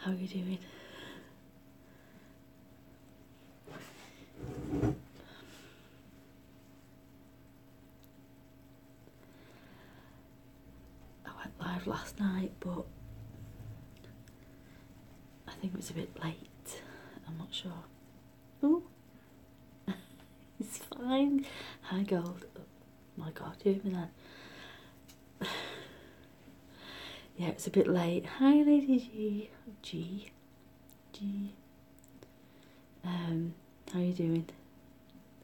How are you doing? I went live last night, but I think it was a bit late. I'm not sure. Ooh. It's fine. Hi, Gold. Oh my God, you hear me then? Yeah, it's a bit late. Hi, Lady G. G. How are you doing?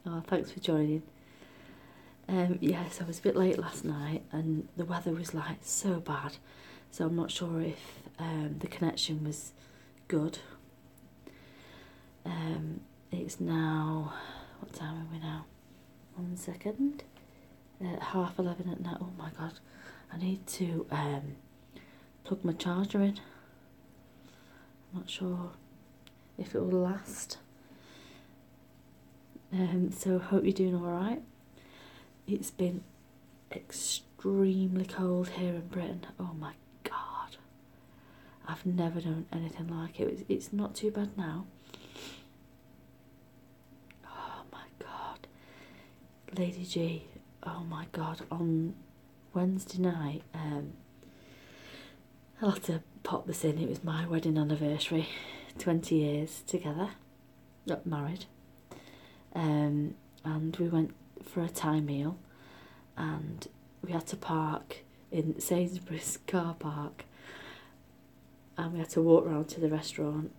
Oh, thanks for joining. Yes, I was a bit late last night and the weather was like so bad, so I'm not sure if the connection was good. It's now, what time are we now? 1 second. 11:30 at night. Oh my God, I need to plug my charger in. I'm not sure if it will last. So hope you're doing alright. It's been extremely cold here in Britain. Oh my God, I've never known anything like it. It's not too bad now. Oh my God, Lady G. Oh my God, on Wednesday night, I'll have to pop this in. It was my wedding anniversary, 20 years together, married. And we went for a Thai meal, and we had to park in Sainsbury's car park, and we had to walk round to the restaurant,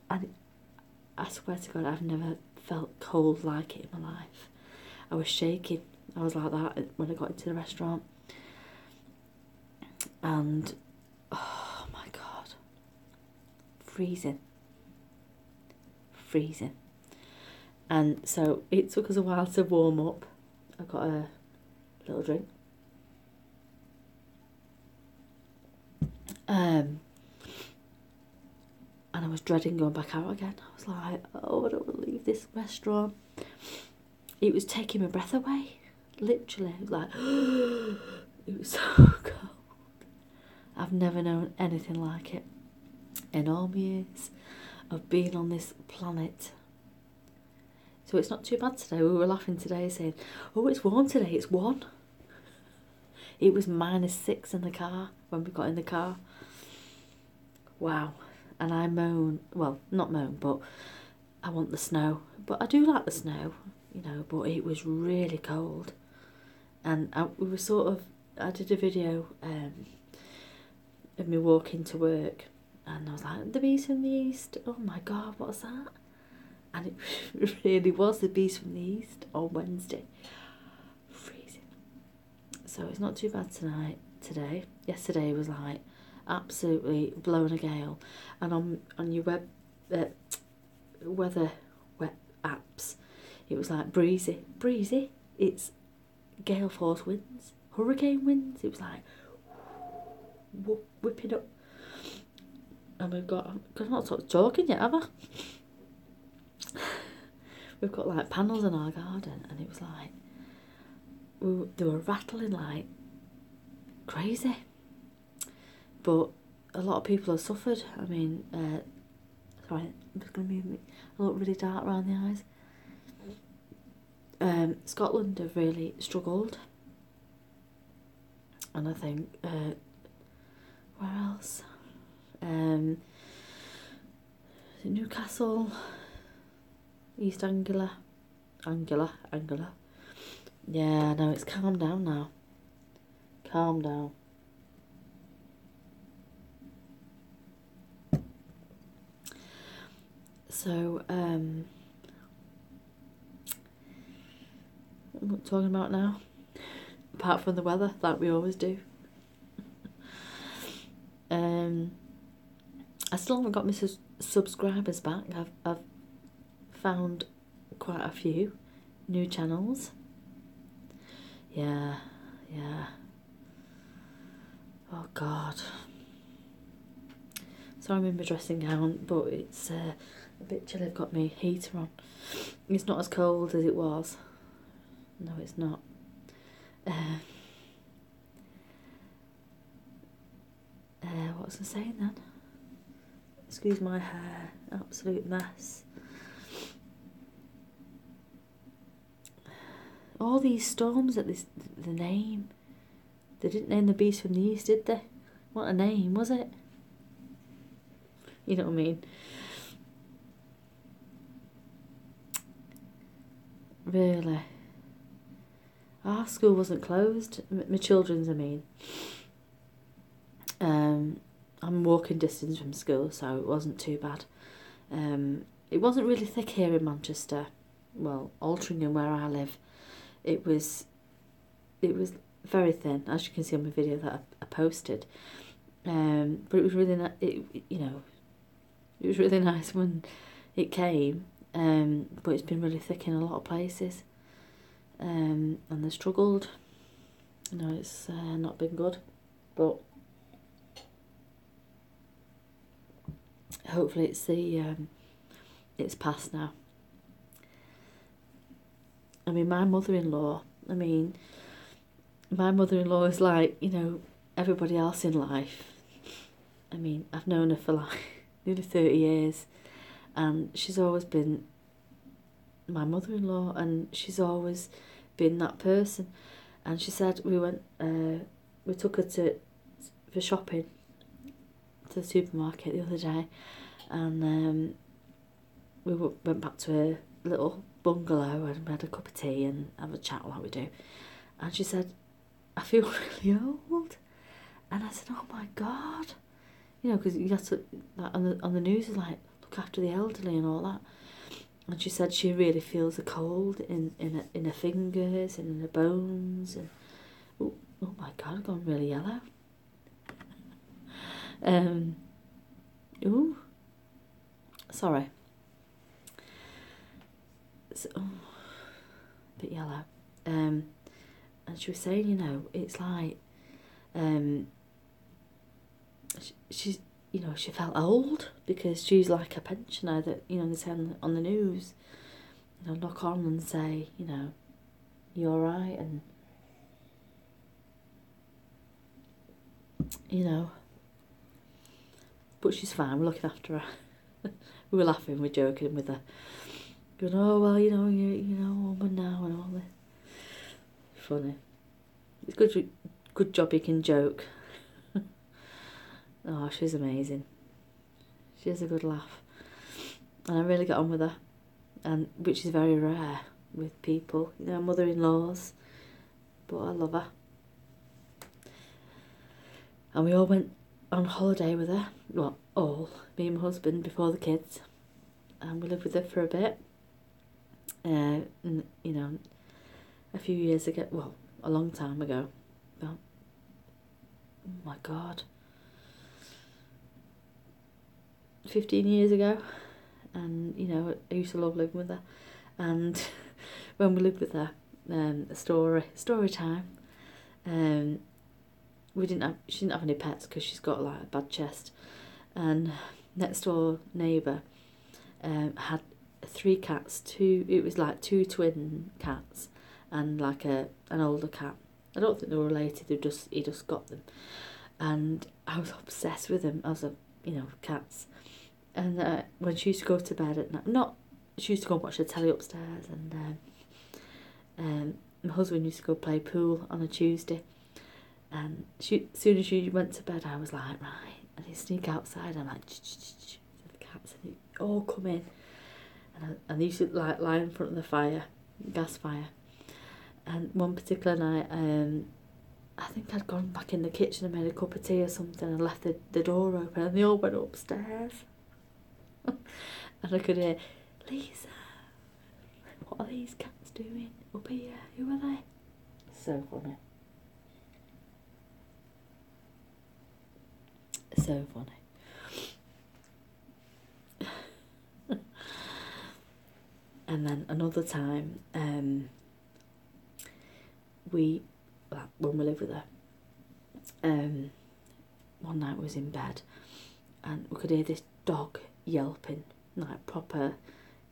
and I swear to God, I've never felt cold like it in my life. I was shaking. I was like that when I got into the restaurant, and oh my God, freezing. And so it took us a while to warm up. I got a little drink. And I was dreading going back out again. I was like, oh, I don't want to leave this restaurant. It was taking my breath away. Literally, it was like, it was so cold. I've never known anything like it in all my years of being on this planet. So it's not too bad today. We were laughing today saying, oh, it's warm today, it's 1. It was -6 in the car when we got in the car. Wow. And I moan, well, not moan, but I want the snow. But I do like the snow, you know, but it was really cold. And we were sort of, I did a video of me walking to work, and I was like, the beast from the east, oh my God, what's that? And it really was the beast from the east on Wednesday. Freezing. So it's not too bad today. Yesterday was like absolutely blowing a gale, and on your weather apps, it was like breezy. It's gale force winds, hurricane winds. It was like whipping up, and we've got, I'm not talking yet, have I? We've got like panels in our garden, and it was like they were rattling like crazy. But a lot of people have suffered. I mean, sorry, it's going to be a look really dark around the eyes. Scotland have really struggled, and I think where else? Newcastle, East Anglia. Yeah, no, it's calmed down now. Calm down. So, what am I talking about now? Apart from the weather, like we always do. I still haven't got my subscribers back. I've found quite a few new channels. Yeah. Oh God. Sorry I'm in my dressing gown, but it's a bit chilly. I've got my heater on. It's not as cold as it was. No, it's not. What was I saying then? Excuse my hair, absolute mess. All these storms at the name. They didn't name the beast from the east, did they? What a name, was it? You know what I mean? Really. Our school wasn't closed. My children's, I mean. I'm walking distance from school, so it wasn't too bad. It wasn't really thick here in Manchester. Well, Altrincham, where I live, it was very thin, as you can see on my video that I posted. But it was really it was really nice when it came. But it's been really thick in a lot of places. And they struggled. You know, it's not been good, but hopefully it's past now. I mean, my mother-in-law is like, you know, everybody else in life. I mean, I've known her for like nearly 30 years, and she's always been my mother-in-law, and she's always been that person. And she said we took her for shopping to the supermarket the other day, and we went back to her little bungalow and we had a cup of tea and have a chat like we do. And she said, I feel really old. And I said, oh my God. You know, because you got to, like, on the news is like, look after the elderly and all that. And she said she really feels the cold in her fingers and in her bones. And oh my God, I've gone really yellow. Ooh, sorry. So, a bit yellow. And she was saying, you know, it's like, she's, you know, she felt old because she's like a pensioner that, you know, they say on the news, you know, knock on and say, you know, you all right? And, you know, but she's fine, we're looking after her. We were laughing, we're joking with her, going, oh, well, you know, you know, woman now and all this. Funny. It's good job you can joke. Oh, she's amazing. She has a good laugh. And I really get on with her, and which is very rare with people, you know, mother-in-laws. But I love her. And we all went on holiday with her. Well, all. Me and my husband before the kids. And we lived with her for a bit. And, you know, a few years ago, well, a long time ago. Well, oh my God. 15 years ago. And, you know, I used to love living with her. And when we lived with her, story time. She didn't have any pets because she's got like a bad chest. And next door neighbour had 3 cats. It was like 2 twin cats and like an older cat. I don't think they were related. He just got them, and I was obsessed with them. Cats. And when she used to go to bed at night, she used to go and watch the telly upstairs, and my husband used to go play pool on a Tuesday. And as soon as she went to bed, I was like, right, and he'd sneak outside. I'm like, to the cats, and he'd all come in, and they used to like lie in front of the fire, gas fire. And one particular night, I think I'd gone back in the kitchen and made a cup of tea or something and left the door open, and they all went upstairs. And I could hear, Lisa, what are these cats doing up here? Who are they? So funny. So funny. And then another time, when we lived with her, one night we was in bed and we could hear this dog yelping, like proper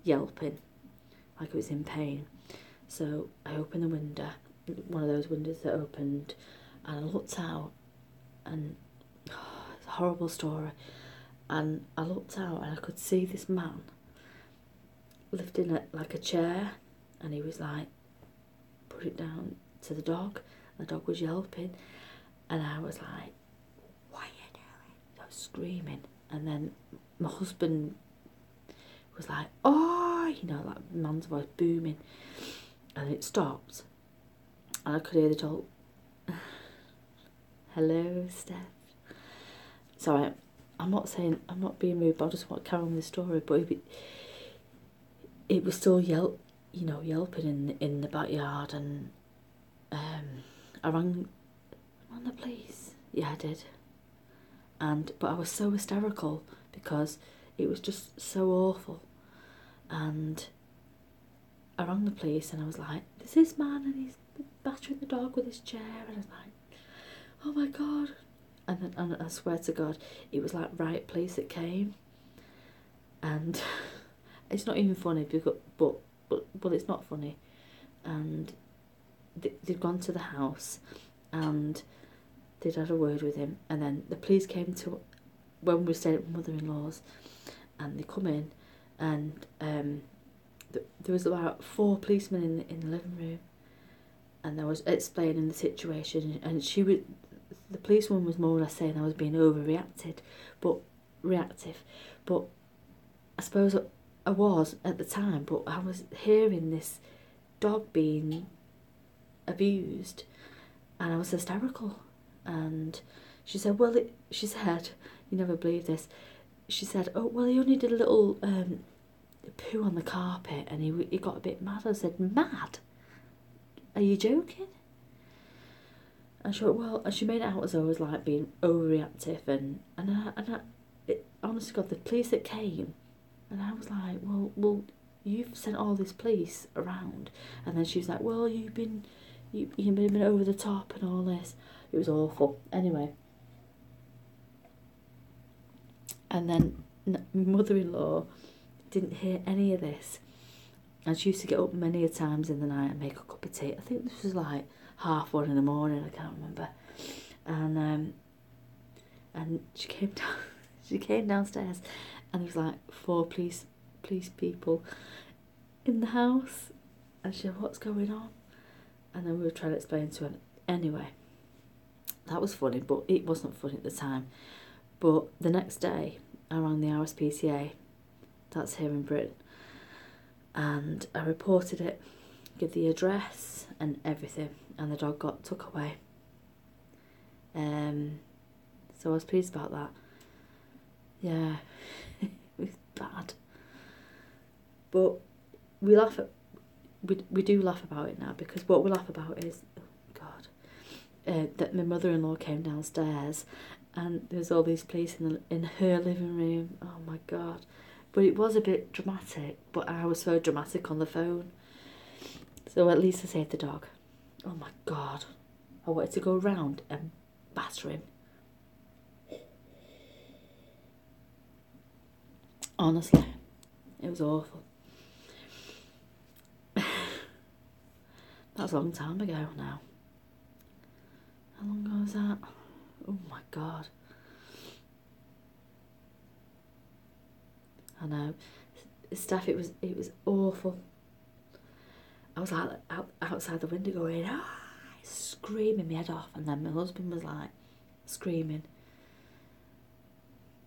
yelping, like it was in pain. So I opened the window, one of those windows that opened, and I looked out, and it's a horrible story. and I looked out and I could see this man lifting like a chair, and he was like, put it down to the dog. The dog was yelping, and I was like, what are you doing? I was screaming, and then my husband was like, oh, you know, like man's voice booming, and it stopped, and I could hear the dog, hello, Steph. Sorry, I'm not being rude, but I just want to carry on with the story, but it was still yelping in the backyard, and I rang the police. Yeah, I did. But I was so hysterical because it was just so awful, and I rang the police and I was like, there's this man and he's battering the dog with his chair, and I was like, oh my god. And I swear to God, it was like Riot Police that came, and it's not even funny because, but it's not funny, and they'd gone to the house, and they'd had a word with him, and then the police came to when we were staying at my mother-in-law's, and they come in, and there was about 4 policemen in the living room, and I was explaining the situation, and the policewoman was more or less saying I was being reactive, but I suppose I was at the time, but I was hearing this dog being abused, and I was hysterical. And she said, well, she said, you never believe this, she said, oh, well, he only did a little poo on the carpet, and he got a bit mad. I said, mad? Are you joking? And she went, well, and she made it out as though I was like being overreactive, and honestly God, the police that came, and I was like, well, you've sent all this police around, and then she was like, well, you've been over the top and all this. It was awful. Anyway, and then my mother-in-law didn't hear any of this, and she used to get up many a times in the night and make a cup of tea. I think this was like 1:30 in the morning, I can't remember, and she came down she came downstairs, and there was like 4 police people in the house, and she said, what's going on? And then we were trying to explain to her. Anyway, that was funny, but it wasn't funny at the time. But the next day I rang the RSPCA, that's here in Britain, and I reported it, give the address and everything, and the dog got took away. So I was pleased about that. Yeah, it was bad, but we do laugh about it now, because what we laugh about is, oh God, that my mother-in-law came downstairs, and there was all these police in her living room. Oh my God. But it was a bit dramatic, but I was so dramatic on the phone. So at least I saved the dog. Oh my God. I wanted to go round and batter him. Honestly, it was awful. That was a long time ago now. How long ago was that? Oh my God. I know. Steph, it was awful. I was like outside the window going, screaming my head off, and then my husband was like screaming.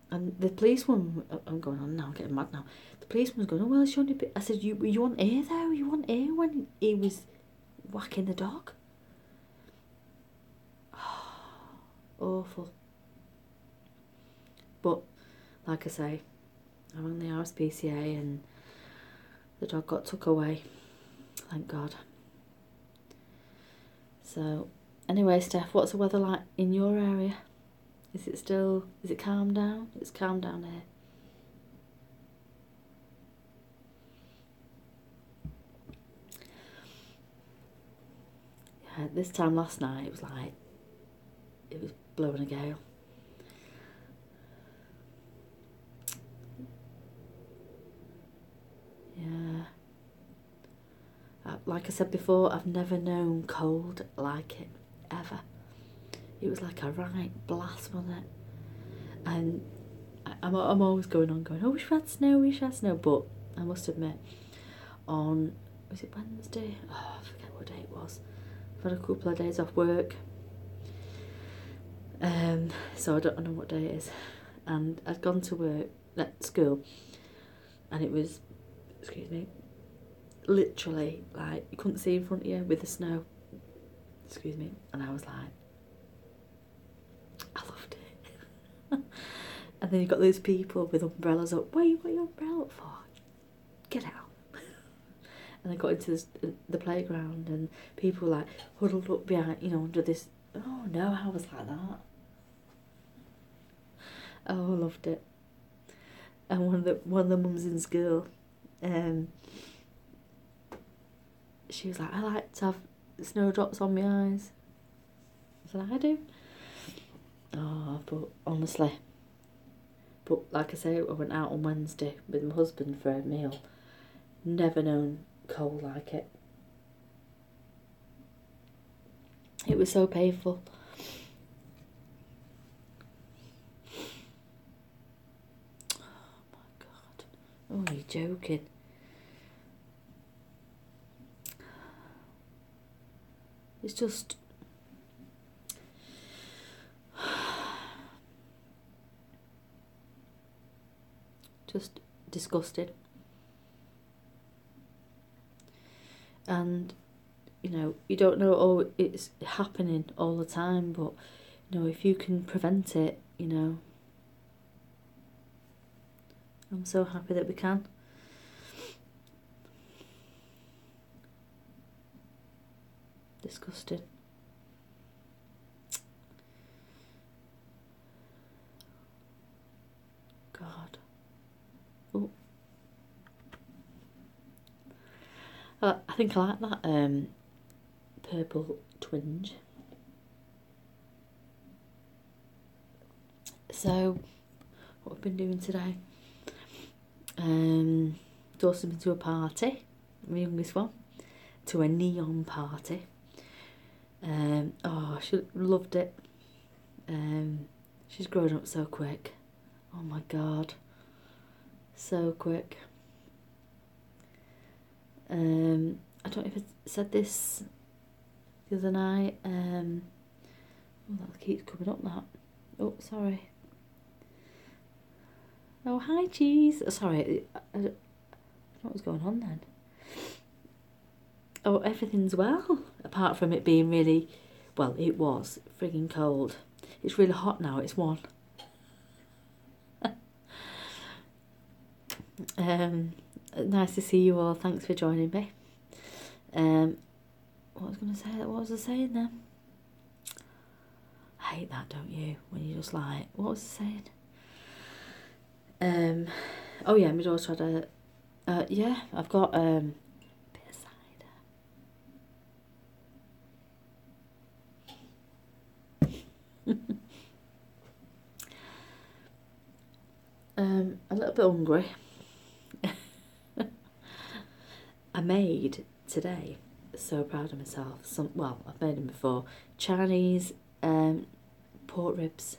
And the policewoman, I'm going on now, I'm getting mad now. The policeman was going, oh well, it's only I said, you want air though? You want air when he was whacking the dog? Awful. But like I say, I rang the RSPCA and the dog got took away, thank God. So anyway, Steph, what's the weather like in your area? Is it calmed down? It's calmed down here. Yeah, this time last night it was blowing a gale. Yeah. Like I said before, I've never known cold like it, ever. It was like a right blast, wasn't it? And I'm always going, oh, we should have snow, we should have snow. But I must admit, was it Wednesday? Oh, I forget what day it was. I've had a couple of days off work. So I don't know what day it is. And I'd gone to work, at school, and it was, excuse me, literally, like, you couldn't see in front of you with the snow. Excuse me. And I was like, I loved it. And then you got those people with umbrellas up. What you got your umbrella up for? Get out. And I got into the playground, and people like huddled up behind, under this. Oh no, I was like that. Oh, I loved it. And one of the mums in school, she was like, I like to have snowdrops on my eyes. I said, I do. Oh, but honestly. But like I say, I went out on Wednesday with my husband for a meal. Never known cold like it. It was so painful. Oh my God. Oh, you're joking. It's just... just disgusting. And you don't know it's happening all the time, but if you can prevent it, I'm so happy that we can. Disgusting. God. Oh. I think I like that purple twinge. So, what I've been doing today? Dawson been to a party, my youngest one, to a neon party. Oh, she loved it. She's grown up so quick. Oh my God, so quick. I don't know if I said this the other night. Oh, that keeps coming up, that. Oh, sorry. Oh, hi, cheese. Oh, sorry, I don't know what's going on then. Oh, everything's well, apart from it being really, well, it was frigging cold. It's really hot now, it's 1. Nice to see you all, thanks for joining me. What was I saying then? I hate that, don't you, when you're just like, what was I saying? Oh yeah, my daughter had yeah, I've got a bit of cider. A little bit hungry. I made today, so proud of myself, I've made them before, Chinese pork ribs.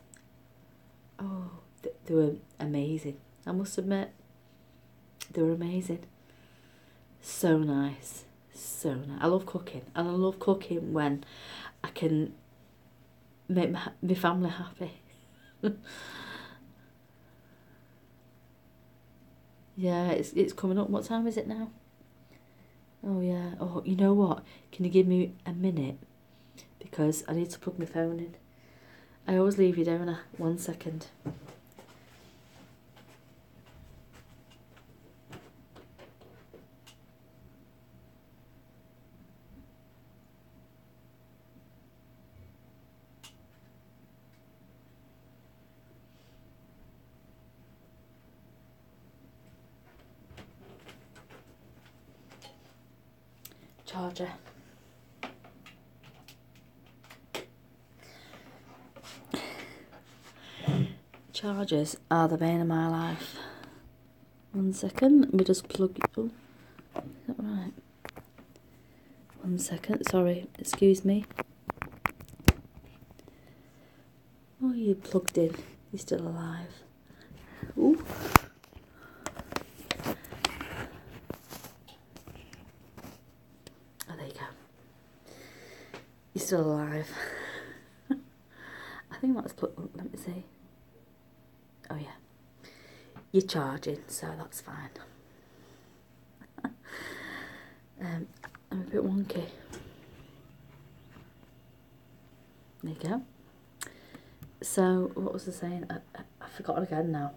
Oh, they were amazing, I must admit. They were amazing. So nice. So nice. I love cooking, and I love cooking when I can make my family happy. Yeah, it's coming up. What time is it now? Oh yeah. Oh, you know what? Can you give me a minute? Because I need to plug my phone in. I always leave you, don't I? 1 second. Charger. Chargers are the bane of my life. 1 second, let me just plug it. Oh, is that right? 1 second, sorry, excuse me. Oh, you plugged in. You're still alive. still alive. I think that's let me see. Oh yeah, you're charging, so that's fine. I'm a bit wonky. There you go. So what was I saying? I've forgotten again now.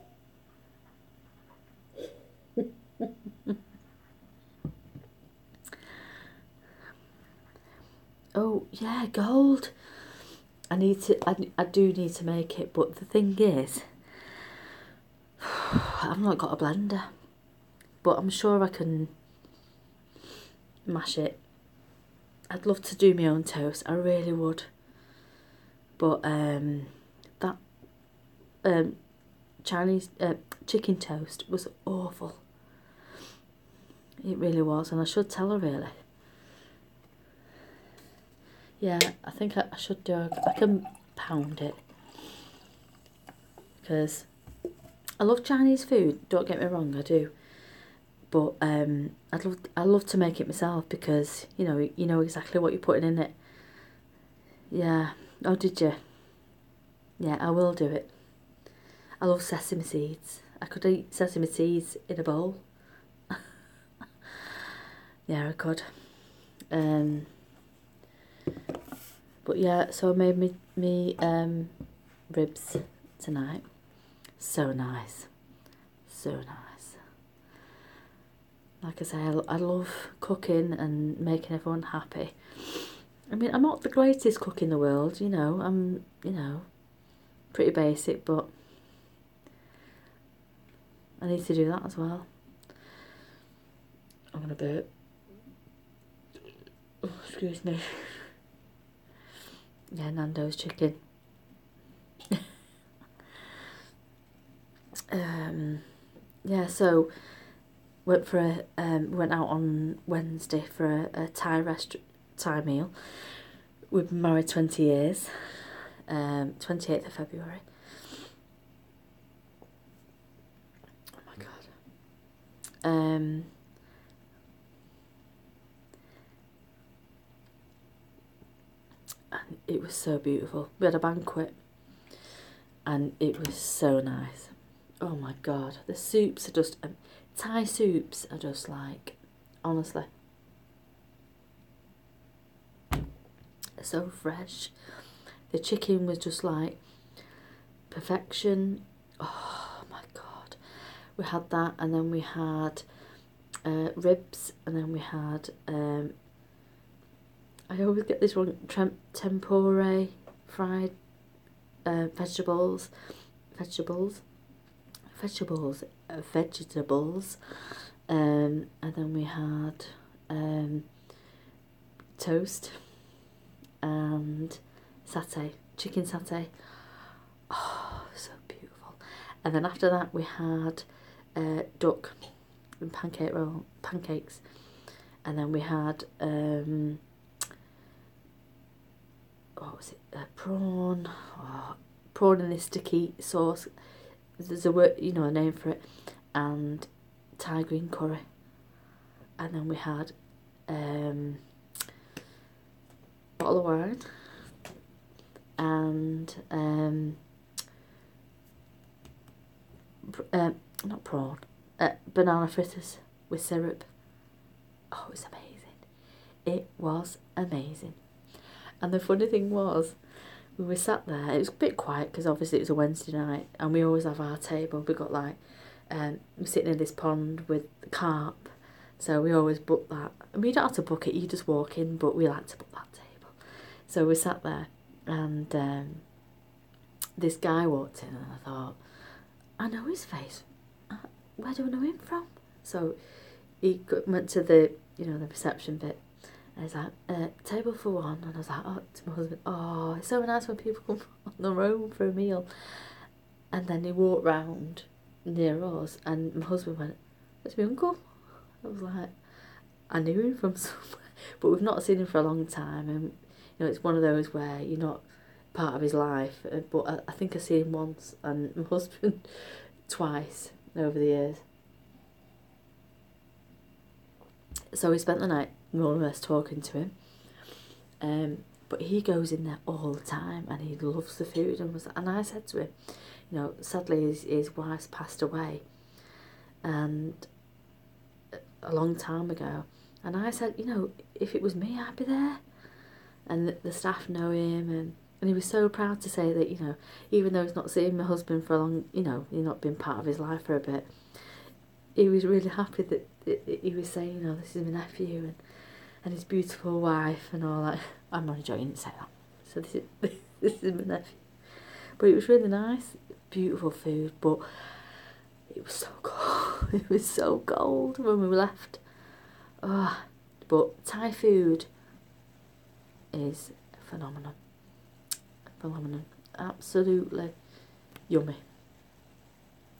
Oh yeah, gold. I do need to make it, but the thing is, I've not got a blender, but I'm sure I can mash it. I'd love to do my own toast, I really would, but that Chinese chicken toast was awful. It really was, and I should tell her really. Yeah, I think I should do. I can pound it because I love Chinese food. Don't get me wrong, I do. But I'd love to make it myself because you know exactly what you're putting in it. Yeah. Oh, did you? Yeah, I will do it. I love sesame seeds. I could eat sesame seeds in a bowl. Yeah, I could. But yeah, so I made me ribs tonight. So nice. So nice. Like I say, I love cooking and making everyone happy. I mean, I'm not the greatest cook in the world, you know. I'm, pretty basic, but I need to do that as well. I'm gonna burp. Oh, excuse me. Yeah, Nando's chicken. Yeah, so went out on Wednesday for a Thai meal. We've been married 20 years. 28th of February. Oh my god. And it was so beautiful. We had a banquet and it was so nice. Oh my god, the soups are just Thai soups are just like, honestly, so fresh. The chicken was just like perfection. Oh my god, we had that, and then we had ribs, and then we had I always get this wrong, tempura fried vegetables, and then we had toast and satay, chicken satay. Oh, so beautiful. And then after that we had duck and pancakes, and then we had what was it? Prawn. Oh, prawn in this sticky sauce. There's a word, a name for it, and Thai green curry. And then we had bottle of wine and not prawn, banana fritters with syrup. Oh, it was amazing. It was amazing. And the funny thing was, we were sat there, it was a bit quiet because obviously it was a Wednesday night, and we always have our table. We got like, we're sitting in this pond with carp, so we always book that. I mean, you don't have to book it, you just walk in, but we like to book that table. So we sat there, and this guy walked in, and I thought, I know his face. Where do I know him from? So he went to the, the reception bit. And he's like, table for one. And I was like, oh, to my husband, oh, it's so nice when people come on their own for a meal. And then he walked round near us, and my husband went, that's my uncle. I was like, I knew him from somewhere, but we've not seen him for a long time. And, it's one of those where you're not part of his life. But I think I seen him once, and my husband twice over the years. So we spent the night more or less talking to him. but he goes in there all the time and he loves the food. And I said to him, you know, sadly his wife's passed away, and a long time ago, and I said, you know, if it was me, I'd be there. And the staff know him, and he was so proud to say that, you know, even though he's not seeing my husband for a long, you know, he's not been part of his life for a bit, he was really happy that he was saying, you know, this is my nephew and his beautiful wife and all that. I'm not enjoying it, say that. So this is my nephew. But it was really nice, beautiful food, but it was so cold. It was so cold when we left. Oh, but Thai food is phenomenal. Phenomenal. Absolutely yummy.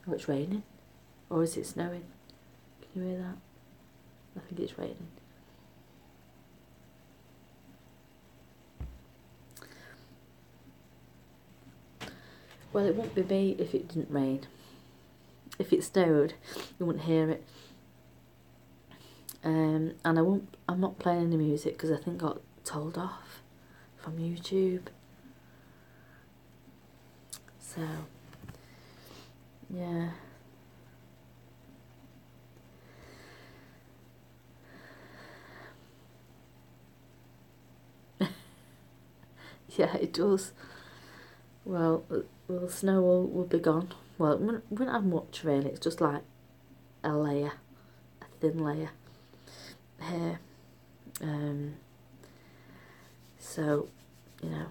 Oh, it's raining. Or is it snowing? Can you hear that? I think it's raining. Well, it wouldn't be me if it didn't rain. If it snowed, you wouldn't hear it. And I'm not playing any music because I think I got told off from YouTube. So, yeah. Yeah, it does. Well, the snow will be gone. Well, we won't have much really. It's just like a layer, a thin layer here. So, you know.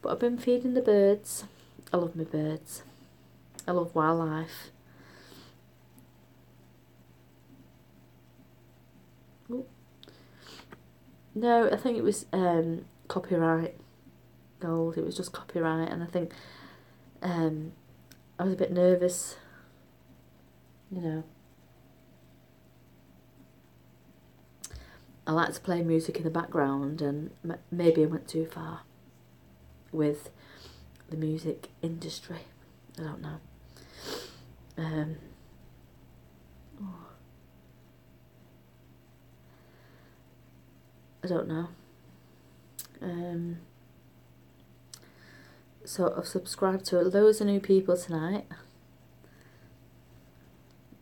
But I've been feeding the birds. I love my birds. I love wildlife. Ooh. No, I think it was copyright gold. It was just copyright, and I think I was a bit nervous, you know. I like to play music in the background, and maybe I went too far with the music industry. I don't know. I don't know. So I've subscribed to loads of new people tonight.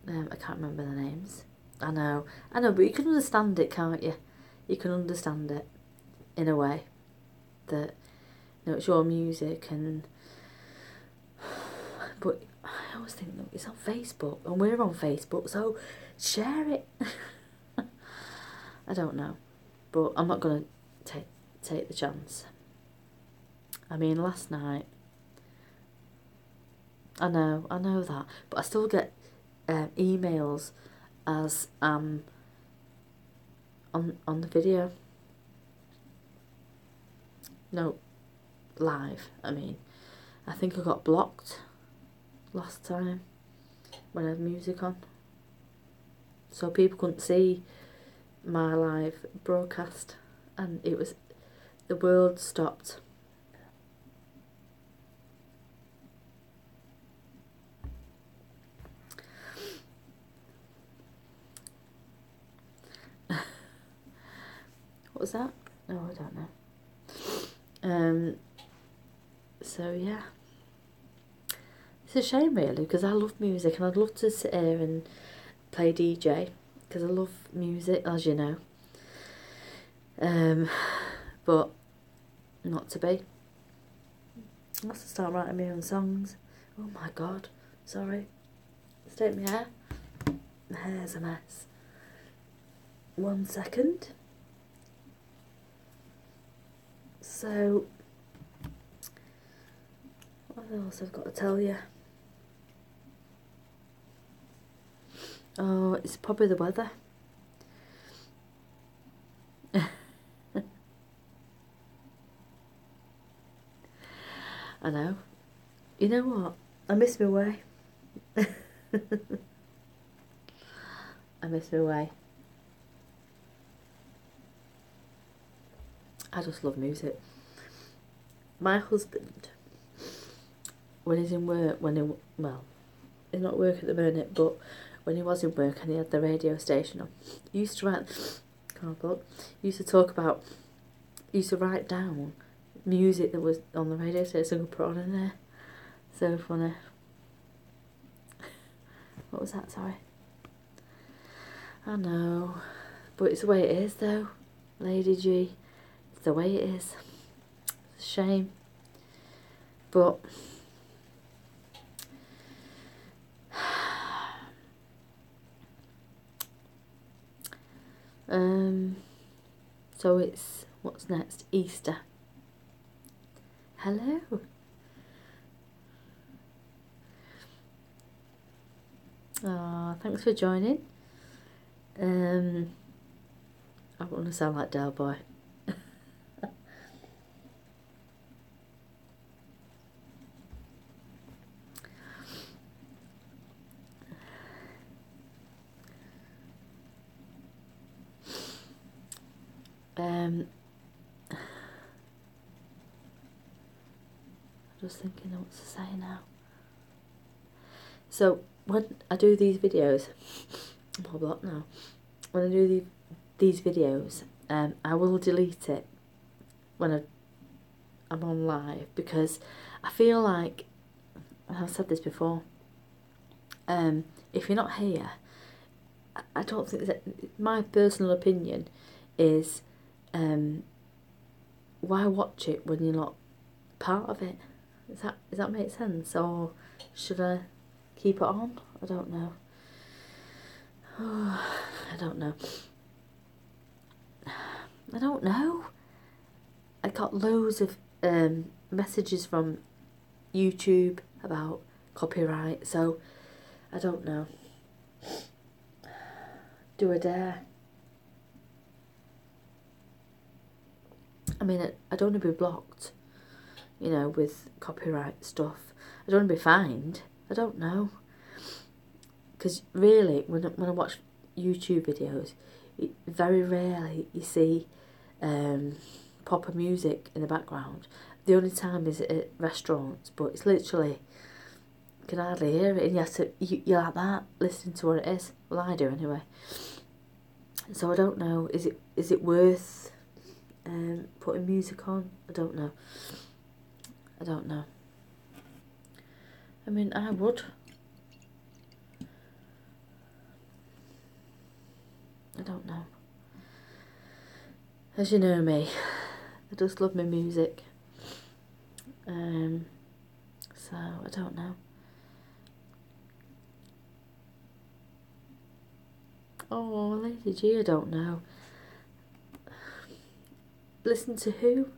I can't remember the names. I know, but you can understand it, can't you? You can understand it in a way that, you know, it's your music, but I always think that it's on Facebook and we're on Facebook, so share it. I don't know, but I'm not gonna take the chance. I mean, last night, I know that, but I still get emails as on the video. No, live. I mean, I think I got blocked last time when I had music on, so people couldn't see my live broadcast, and it was, the world stopped. What was that? Oh, I don't know. So yeah, it's a shame really, because I love music and I'd love to sit here and play DJ because I love music, as you know. But not to be. I have to start writing my own songs. Oh my god, sorry. State my hair. My hair's a mess. 1 second. So, what else I've got to tell you? Oh, it's probably the weather. I know. You know what? I miss my way. I miss my way. I just love music. My husband, when he's in work, he's not working at the minute, but when he was in work and he had the radio station on, he used to write, used to talk about used to write down music that was on the radio station and put on in there. So funny. What was that? Sorry. I know, but it's the way it is though, Lady G. It's the way it is. It's a shame. But so it's, what's next? Easter. Hello. Oh, thanks for joining. I want to sound like Del Boy. Just thinking of what to say now. So when I do these videos, I'm all blocked now. When I do these videos, I will delete it when I'm on live, because I feel like, and I've said this before, if you're not here, I don't think that, my personal opinion is, why watch it when you're not part of it? Does that make sense? Or should I keep it on? I don't know. Oh, I don't know. I don't know. I got loads of messages from YouTube about copyright, so I don't know. Do I dare? I mean, I don't want to be blocked, you know, with copyright stuff. I don't want to be fined. I don't know. Because really, when I watch YouTube videos, very rarely you see proper music in the background. The only time is at restaurants, but it's literally, you can hardly hear it, and you have to, you're like that, listening to what it is. Well, I do anyway. So I don't know, is it worth putting music on? I don't know. I don't know. I mean, I would. I don't know. As you know me, I just love my music. So I don't know. Oh, Lady G, I don't know. Listen to who?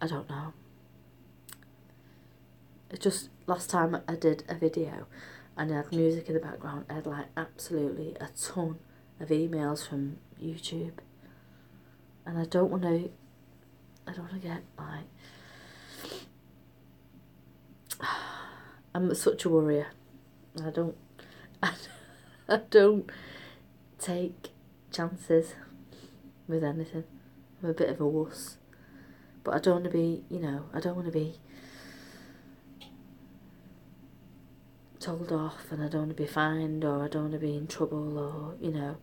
I don't know. It's just, last time I did a video and I had music in the background, I had like absolutely a ton of emails from YouTube, and I don't want to get like, I'm such a worrier. I don't take chances with anything. I'm a bit of a wuss, but I don't want to be, you know, I don't want to be told off, and I don't want to be fined, or I don't want to be in trouble, or, you know,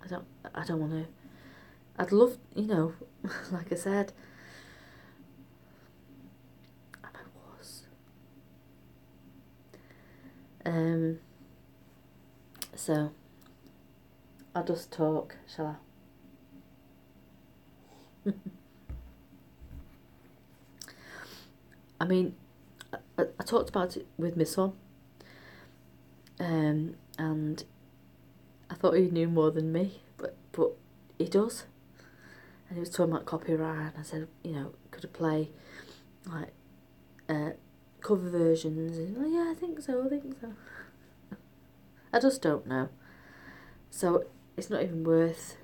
I don't want to. I'd love, you know, like I said, I'm a wuss. So I'll just talk, shall I? I mean, I talked about it with my son, and I thought he knew more than me, but he does. And he was talking about copyright, and I said, you know, could I play like cover versions? And he's like, yeah, I think so. I just don't know. So it's not even worth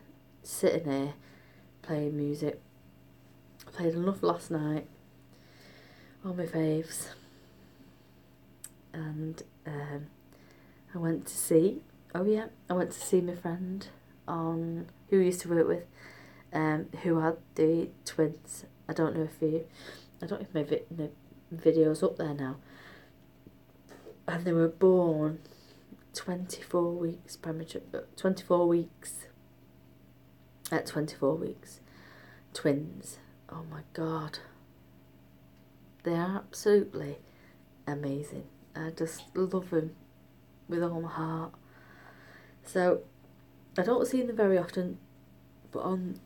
sitting here playing music. I played enough last night, all my faves, and I went to see my friend who we used to work with, who had the twins. I don't know if my video's up there now. and they were born 24 weeks premature, 24 weeks, at 24 weeks, twins. Oh my God. They are absolutely amazing. I just love them with all my heart. So, I don't see them very often, but on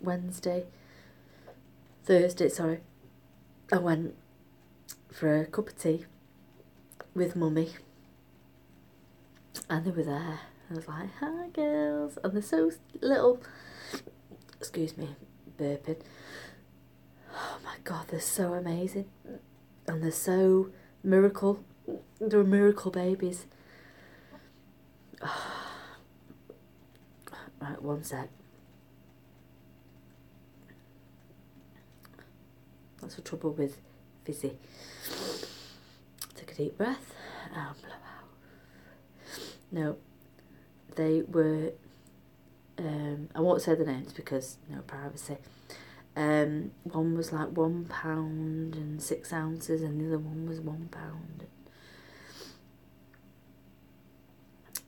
Thursday, sorry, I went for a cup of tea with Mummy, and they were there. I was like, hi girls, and they're so little, excuse me, burping. Oh my God, they're so amazing, and they're so miracle, they're miracle babies. Oh. Right, one sec. That's the trouble with fizzy. Take a deep breath and blow out. No, they were, I won't say the names because no privacy. One was like £1 and 6 ounces, and the other one was £1 and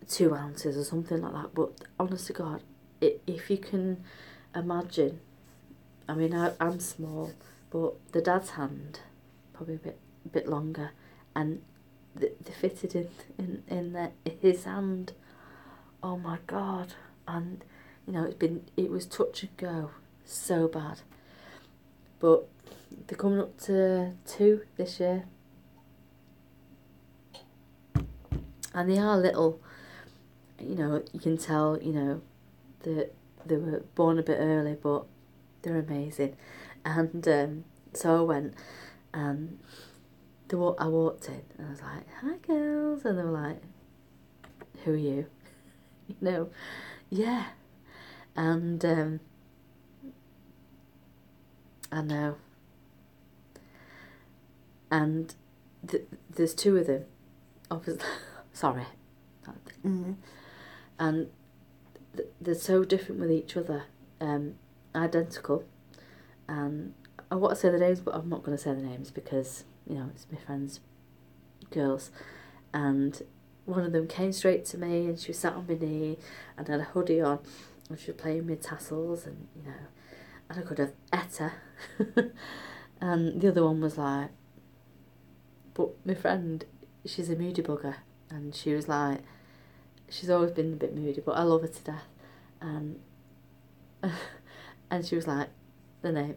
2 ounces or something like that. But honest to God, if you can imagine, I mean, I'm small, but the dad's hand, probably a bit longer, and they fitted in his hand. Oh my God. And you know, it was touch and go so bad, but they're coming up to 2 this year, and they are little. You know, you can tell, you know, that they were born a bit early, but they're amazing. And so I went, and I walked in, and I was like, hi girls, and they were like, who are you? You know, yeah. And I know. And there's 2 of them, obviously. Sorry. And they're so different with each other, identical. And I want to say the names, but I'm not going to say the names because, you know, it's my friend's girls. And one of them came straight to me, and she was sat on my knee and had a hoodie on, and she was playing with tassels, and you know, and I could have ate her. And the other one was like, but my friend, she's a moody bugger, and she was like, she's always been a bit moody, but I love her to death. And and she was like, the name,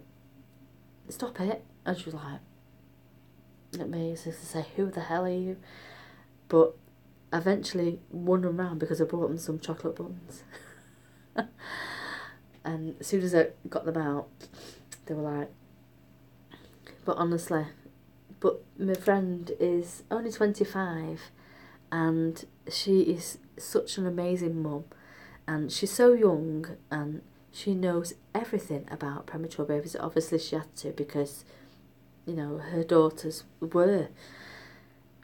stop it. And she was like, at me, as if to say, who the hell are you? But I eventually won them round because I brought them some chocolate buns. And as soon as I got them out, they were like, but honestly, but my friend is only 25, and she is such an amazing mum, and she's so young, and she knows everything about premature babies. Obviously she had to, because, you know, her daughters were.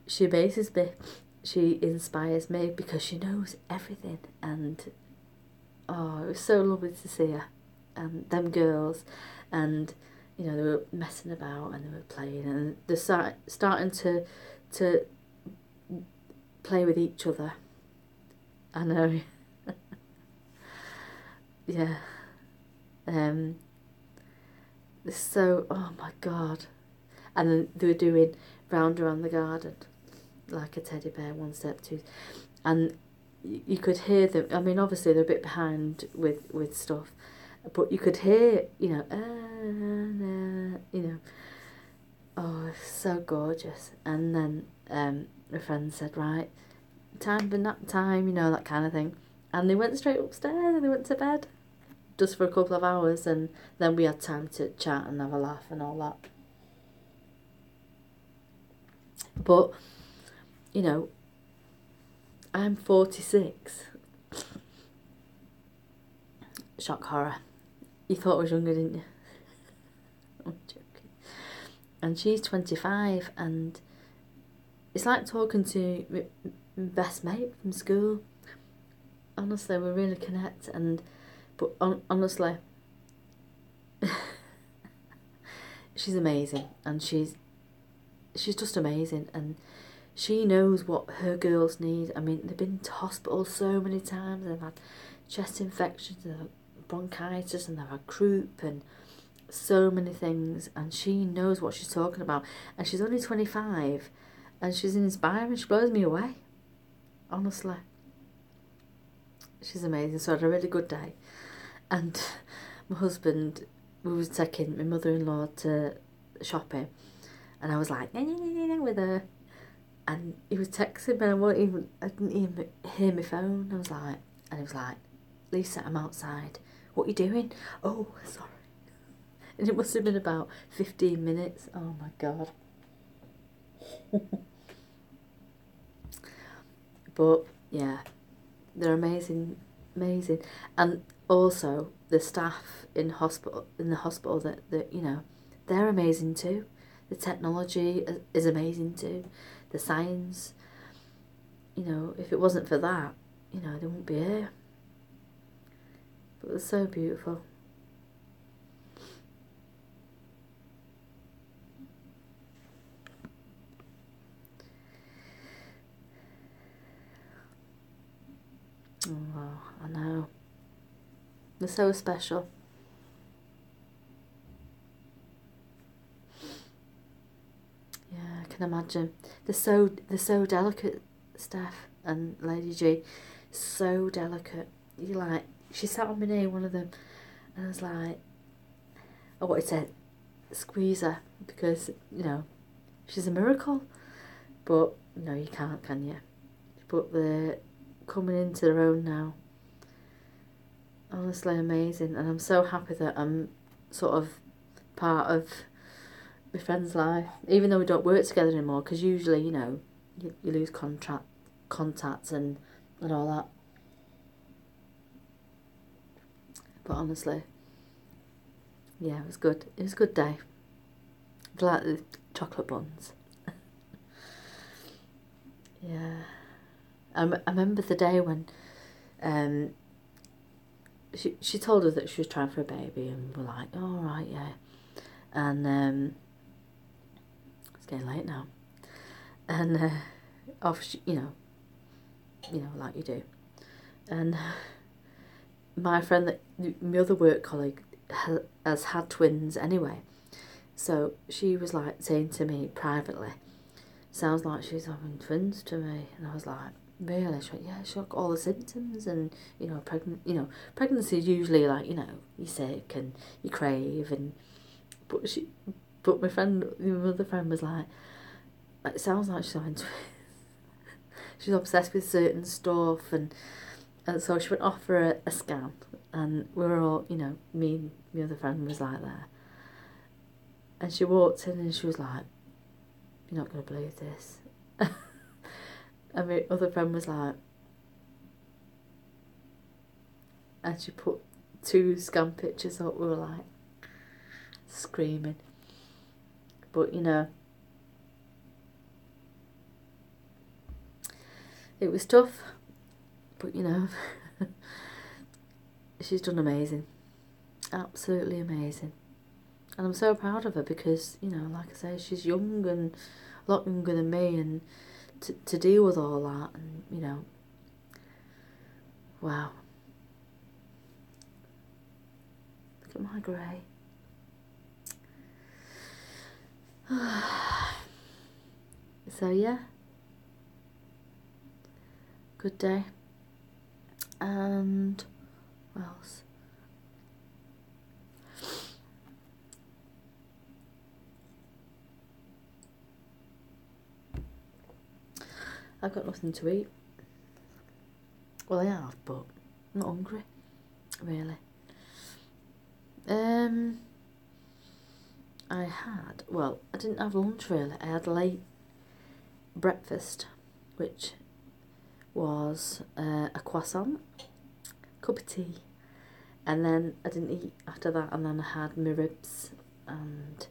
She amazes me, she inspires me because she knows everything. And oh, it was so lovely to see her and them girls, and you know, they were messing about and they were playing, and they're starting to play with each other. I know. Yeah. So, oh my God. And then they were doing round around the garden like a teddy bear, 1 step, 2, and you could hear them. I mean, obviously they're a bit behind with stuff, but you could hear, you know, you know, oh, so gorgeous. And then my friend said, right, time for nap time, you know, that kind of thing. And they went straight upstairs and they went to bed just for a couple of hours, and then we had time to chat and have a laugh and all that. But, you know, I'm 46. Shock horror. You thought I was younger, didn't you? I'm joking. And she's 25, and it's like talking to my best mate from school. Honestly, we really connect, but honestly, she's amazing, and she's just amazing, and she knows what her girls need. I mean, they've been to hospital so many times, they've had chest infections, they've had bronchitis, and they've had croup, and so many things, and she knows what she's talking about. And she's only 25, and she's inspiring. She blows me away, honestly. She's amazing. So I had a really good day, and my husband, we was taking my mother-in-law to shopping, and I was like with her, and he was texting me, I didn't even hear my phone. I was like, and he was like, Lisa, I'm outside. What are you doing? Oh, sorry. And it must have been about 15 minutes. Oh my God. But yeah, they're amazing, amazing. And also the staff in the hospital that you know, they're amazing too. The technology is amazing too. The science, you know, if it wasn't for that, you know, they wouldn't be here. But it's so beautiful. Oh, I know. They're so special. Yeah, I can imagine. They're so delicate, Steph and Lady G. So delicate. You like, she sat on my knee, one of them, and I was like, I wanted to squeeze her because, you know, she's a miracle. But no, you can't, can you? But they're coming into their own now. Honestly amazing, and I'm so happy that I'm sort of part of my friend's life, even though we don't work together anymore, because usually, you know, you lose contacts and all that. But honestly, yeah, it was good. It was a good day. I like the chocolate buns. Yeah. I remember the day when she told us that she was trying for a baby, and we're like, oh, right, yeah. And it's getting late now. And off, you know, like you do. And my friend, my other work colleague, has had twins anyway. So she was like saying to me privately, sounds like she's having twins to me. And I was like, really? She went, yeah, she's got all the symptoms, and you know, pregnancy is usually like, you know, you're sick and you crave, and but my other friend was like, it sounds like she's having twins. She's obsessed with certain stuff, and so she went off for a scan, and we were all, you know, me and my other friend was like there, and she walked in and she was like, you're not going to believe this. And my other friend was like, and she put 2 scan pictures up. We were like screaming. But you know, it was tough, but you know, she's done amazing, absolutely amazing. And I'm so proud of her because, you know, like I say, she's young and a lot younger than me, and to deal with all that, and you know, wow. Look at my grey. So yeah, good day. And what else? I've got nothing to eat. Well, I have, but I'm not hungry, really. I didn't have lunch really. I had late breakfast, which was a croissant, cup of tea, and then I didn't eat after that, and then I had my ribs and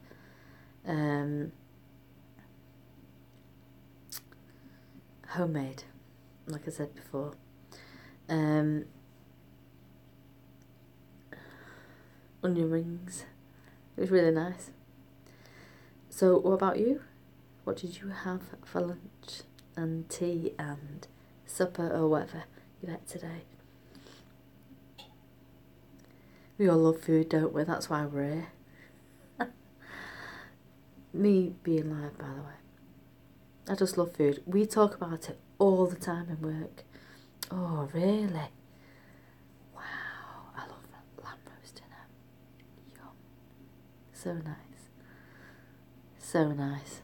homemade, like I said before. Onion rings. It was really nice. So what about you? What did you have for lunch? and tea and supper or whatever you had today. We all love food, don't we? That's why we're here. Me being live, by the way. I just love food. We talk about it all the time in work. Oh, really? Wow, I love lamb roast dinner. Yum. So nice. So nice.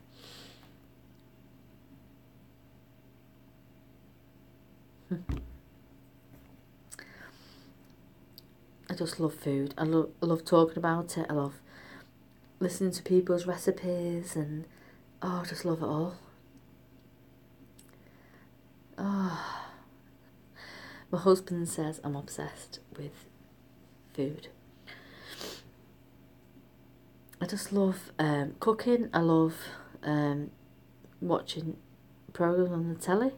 I just love food. I love talking about it. I love listening to people's recipes and I just love it all. Oh, my husband says I'm obsessed with food. I just love cooking. I love watching programs on the telly.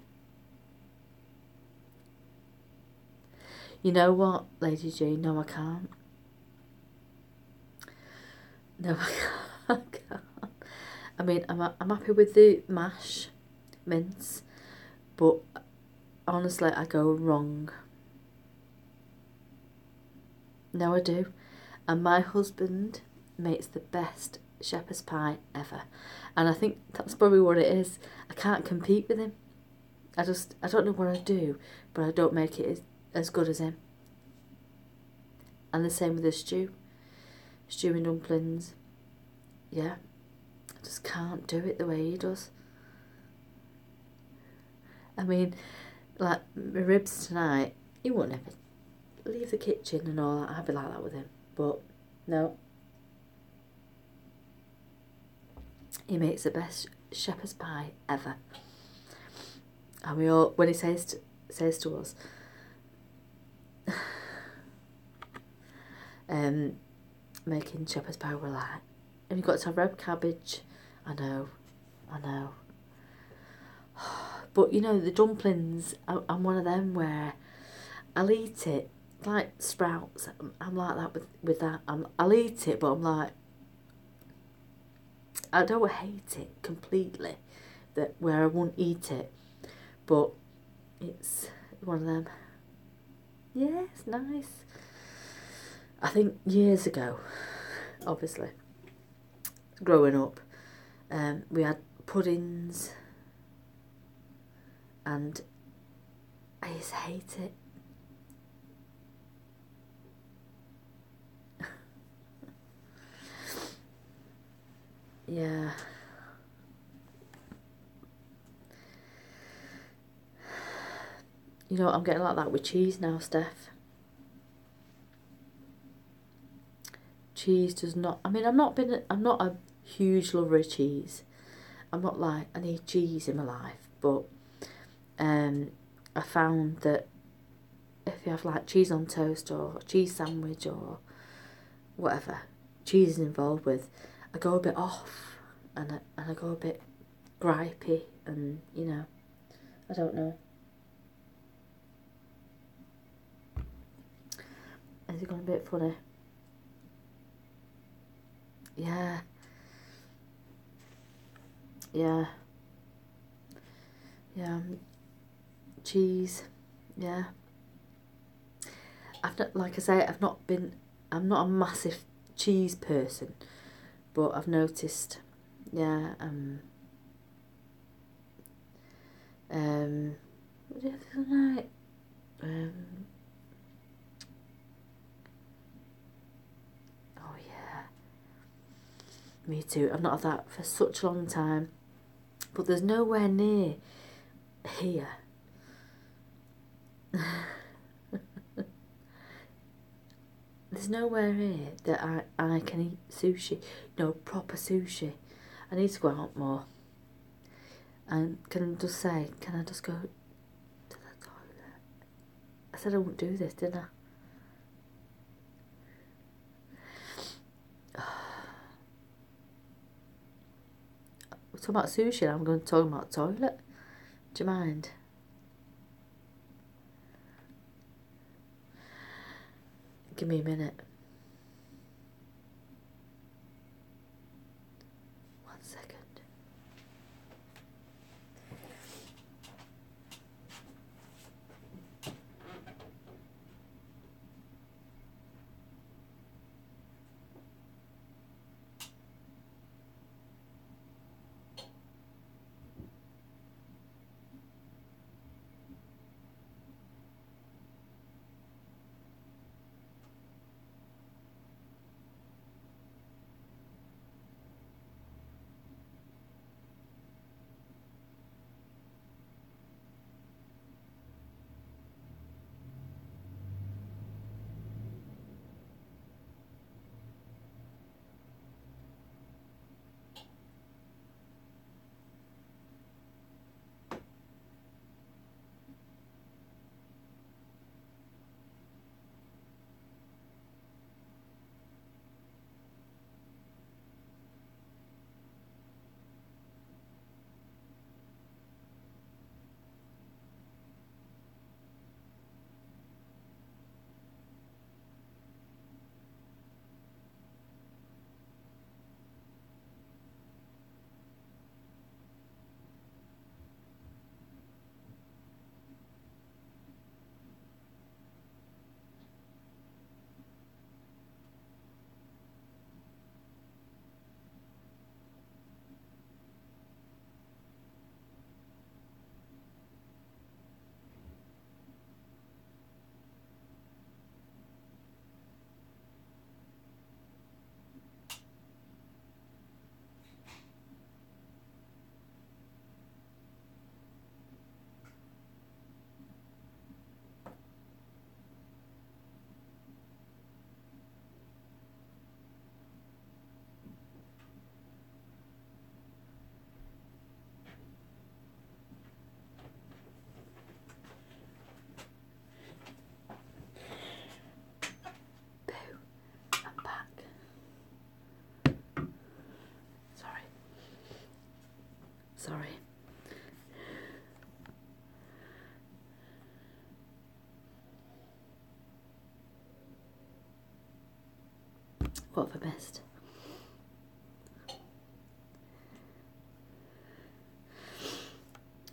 You know what, Lady G? No, I can't. No, I can't. I mean, I'm happy with the mash, mince, but honestly, I go wrong. No, I do. And my husband makes the best shepherd's pie ever. And I think that's probably what it is. I can't compete with him. I don't know what I do, but I don't make it as good as him. And the same with the stew. Stew and dumplings. Yeah. I just can't do it the way he does. I mean, like, my ribs tonight, he won't ever leave the kitchen and all that. I'd be like that with him. But, no. He makes the best shepherd's pie ever. And we all, when he says to us, making shepherd's pie, we're like, and you've got to have red cabbage. I know. But you know, the dumplings, I'm one of them where I'll eat it, like sprouts. I'm like that with that. I'll eat it, but I'm like, I don't hate it completely, that where I won't eat it, but it's one of them. Yeah, it's nice. I think years ago, obviously, growing up, we had puddings, and I used to hate it. Yeah. You know, I'm getting like that with cheese now, Steph. Cheese does not, I mean, I'm not a huge lover of cheese. I'm not like, I need cheese in my life, but I found that if you have like cheese on toast or cheese sandwich or whatever cheese is involved with, I go a bit off and I go a bit gripey and, you know, I don't know. Has it gone a bit funny? Yeah. Yeah. Yeah. Cheese. Yeah. I've not, like I say, I'm not a massive cheese person, but I've noticed, yeah, what did I do the other night? Oh yeah, me too. I've not had that for such a long time, but there's nowhere near here. There's nowhere here that I can eat sushi. No, proper sushi. I need to go out more. And can I just say, can I just go to the toilet? I said I wouldn't do this, didn't I? We're talking about sushi and I'm going to talk about toilet. Do you mind? Give me a minute. One second. Sorry. What have I missed?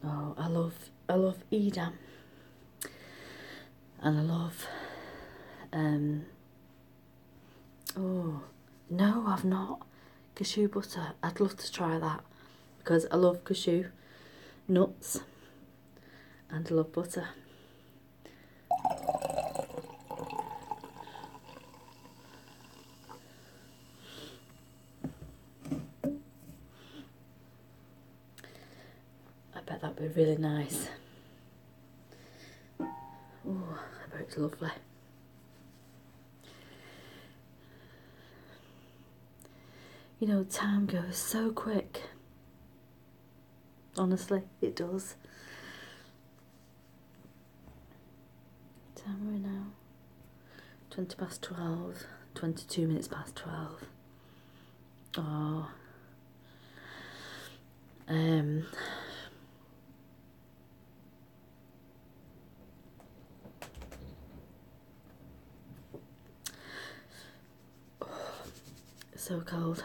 Oh, I love Edam, and I love oh no, I've not. Cashew butter. I'd love to try that because I love cashew nuts and I love butter. I bet that'd be really nice. Oh, I bet it's lovely. You know, time goes so quick. Honestly, it does. Time we're now 20 past 12, 22 minutes past 12. Oh. So cold.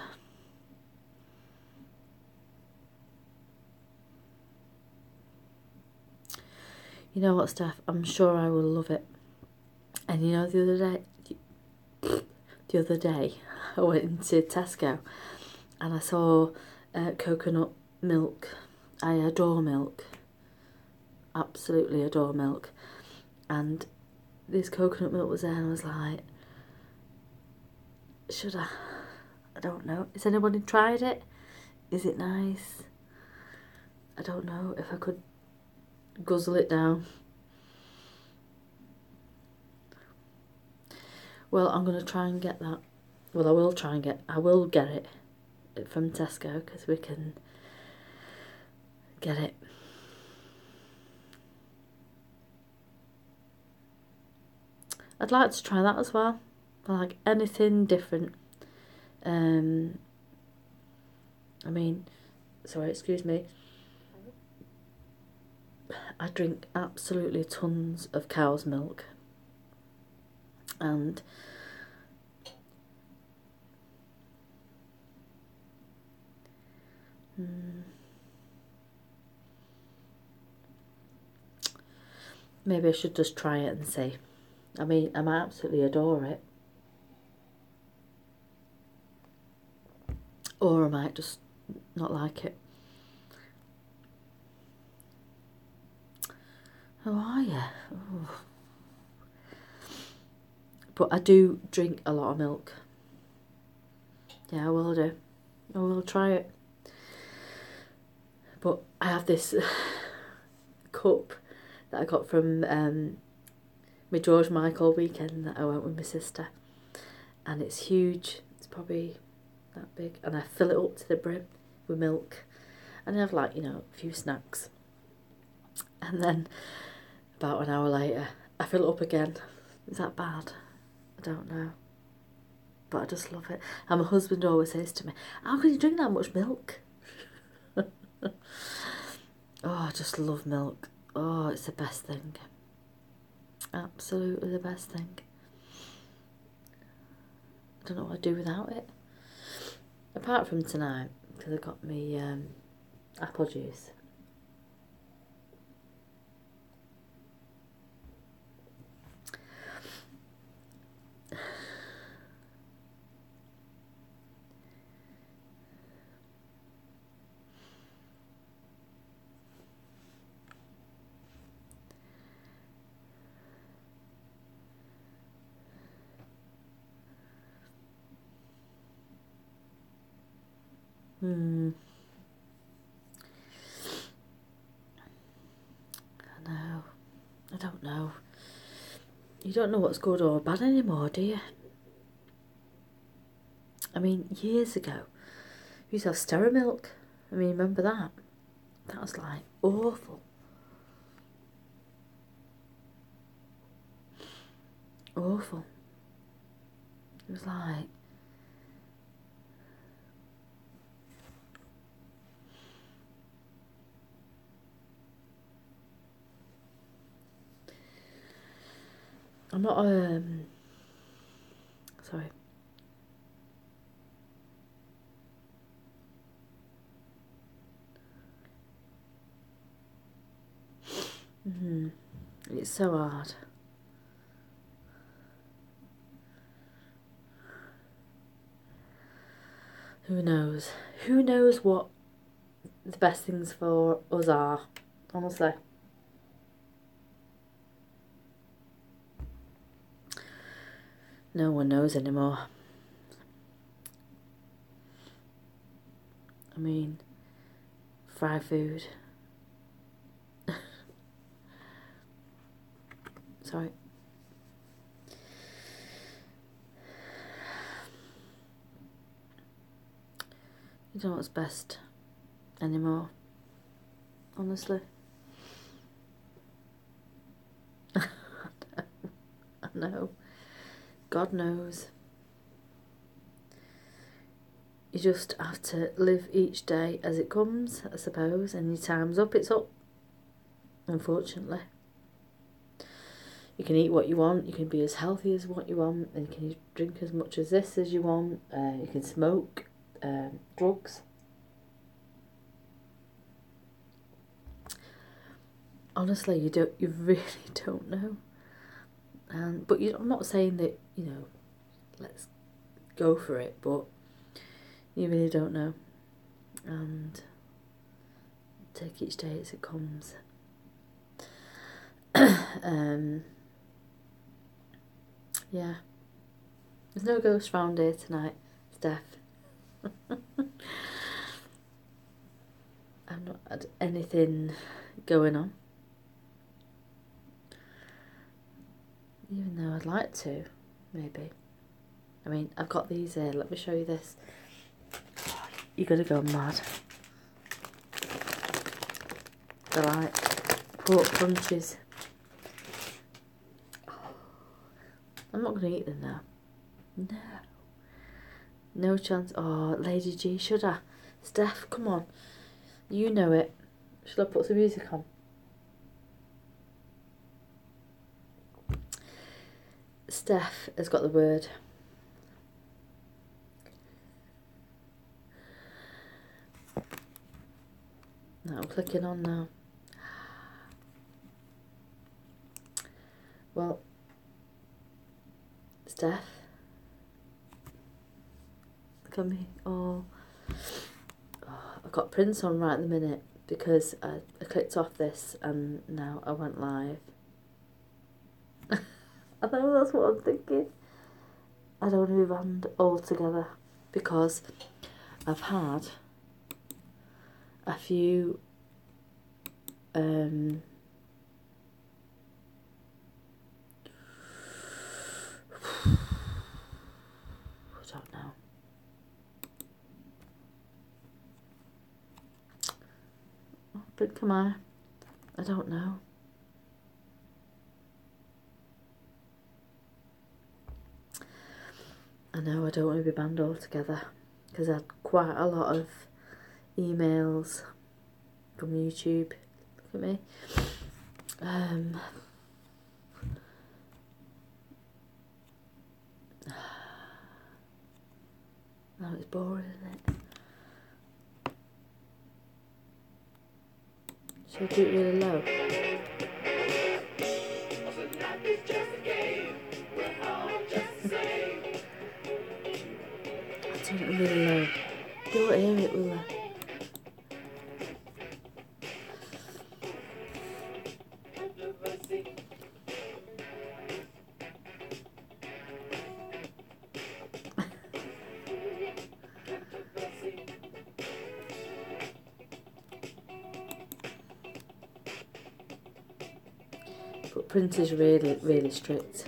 You know what, Steph? I'm sure I will love it. And you know, the other day, I went into Tesco and I saw coconut milk. I adore milk. Absolutely adore milk. And this coconut milk was there and I was like, should I? I don't know. Has anybody tried it? Is it nice? I don't know if I could guzzle it down. Well, I'm going to try and get that. Well, I will get it from Tesco because we can get it. I'd like to try that as well. Like anything different. I mean, sorry, excuse me. I drink absolutely tons of cow's milk. And maybe I should just try it and see. I mean, I might absolutely adore it. Or I might just not like it. Oh, are you? Oh. But I do drink a lot of milk. Yeah, I will do. I will try it. But I have this cup that I got from my George Michael weekend that I went with my sister. And it's huge. It's probably that big. And I fill it up to the brim with milk. And I have, like, you know, a few snacks. And then about an hour later, I fill it up again. Is that bad? I don't know. But I just love it. And my husband always says to me, how can you drink that much milk? Oh, I just love milk. Oh, it's the best thing. Absolutely the best thing. I don't know what I'd do without it. Apart from tonight, because I got me apple juice. I know. I don't know. You don't know what's good or bad anymore, do you? I mean, years ago, we used to have Steramilk. I mean, remember that? That was like awful. Awful. It was like, I'm not sorry. It's so hard. Who knows? Who knows what the best things for us are, honestly. No one knows anymore. I mean, fried food. Sorry. You don't know what's best anymore, honestly. I know. God knows. You just have to live each day as it comes, I suppose, and your time's up, it's up, unfortunately. You can eat what you want, you can be as healthy as what you want, and you can drink as much as this as you want, you can smoke, drugs. Honestly, you really don't know. But I'm not saying that, let's go for it, but you really don't know. And take each day as it comes. Yeah. There's no ghost round here tonight, Steph. I've not had anything going on. Even though I'd like to, maybe. I mean, I've got these here. Let me show you this. You're going to go mad. They're like pork crunchies. I'm not going to eat them now. No. No chance. Oh, Lady G, should I? Steph, come on. You know it. Should I put some music on? Steph has got the word. No, I'm clicking on now. Well, Steph, look at me. Oh, I've got Prince on right at the minute because I clicked off this and now I went live. I know that's what I'm thinking. I don't want to be banned altogether because I've had a few I don't know. But come on, I don't know. I know I don't want to be banned altogether because I had quite a lot of emails from YouTube. Look at me. Now it's boring, isn't it? Should I do it really low? I'll turn it really low. You won't hear it, will I? But Prince is really, really strict.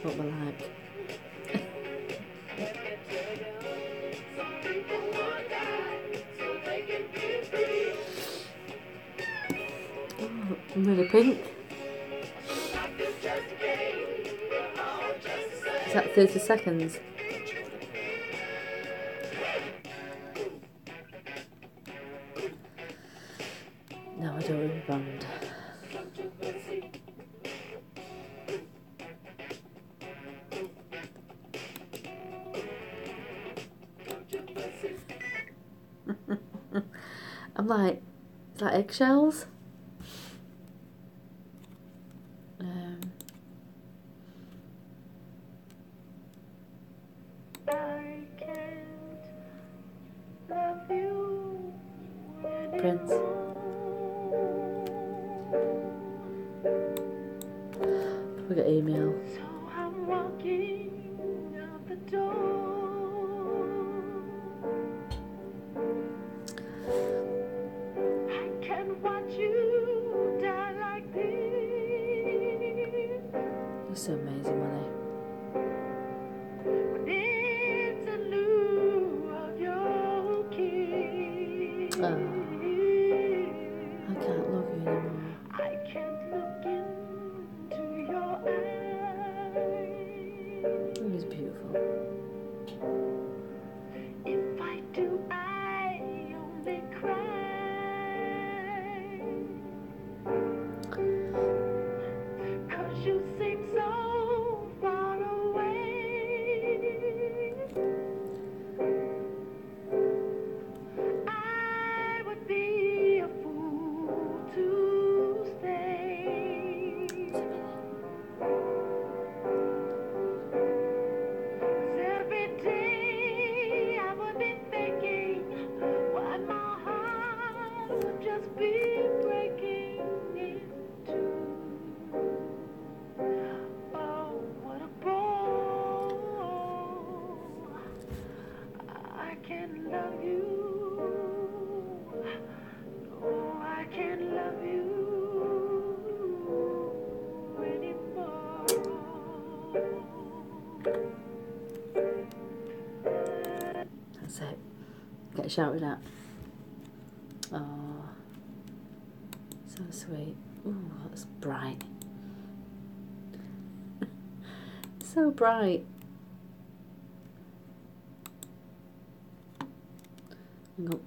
What we like. Oh, I'm really pink. Is that 30 seconds. No, I don't respond. I'm like, is that eggshells? Prince. We got email. So I'm walking out the door. I can't watch you die like this. You're so amazing, Winnie. When it's in lieu of your kiss. Oh, I can't love you anymore. I can't look into your eyes. It was beautiful. If I do, I only cry. 'Cause you seem so far away. I would be a fool to stay. 'Cause every day I would be thinking what my heart would just be breaking into. Oh, what a bore. I can't love you. No, I can't love you anymore. That's it. Get shouted at. Oh, so sweet. Ooh, that's bright. So bright. Hang on.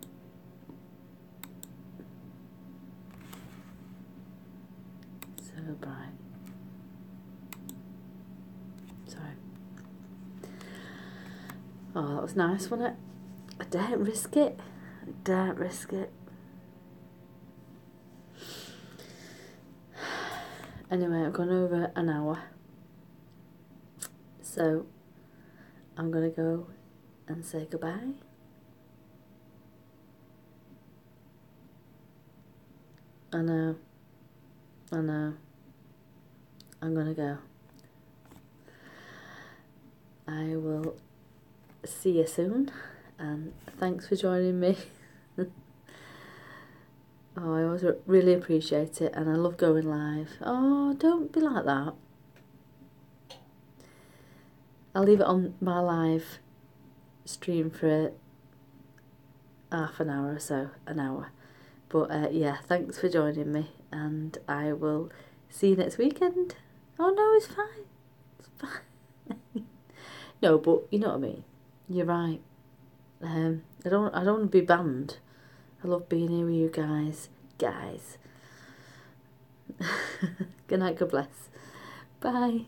So bright. Sorry. Oh, that was nice, wasn't it? I daren't risk it. I daren't risk it. Anyway, I've gone over an hour. So, I'm going to go and say goodbye. I know. I'm going to go. I will see you soon, and thanks for joining me. Oh, I always really appreciate it, and I love going live. Oh, don't be like that. I'll leave it on my live stream for half an hour or so, an hour. But yeah, thanks for joining me, and I will see you next weekend. Oh no, it's fine. It's fine. No, but you know what I mean. You're right. I don't want to be banned. I love being here with you guys. Good night, God bless. Bye.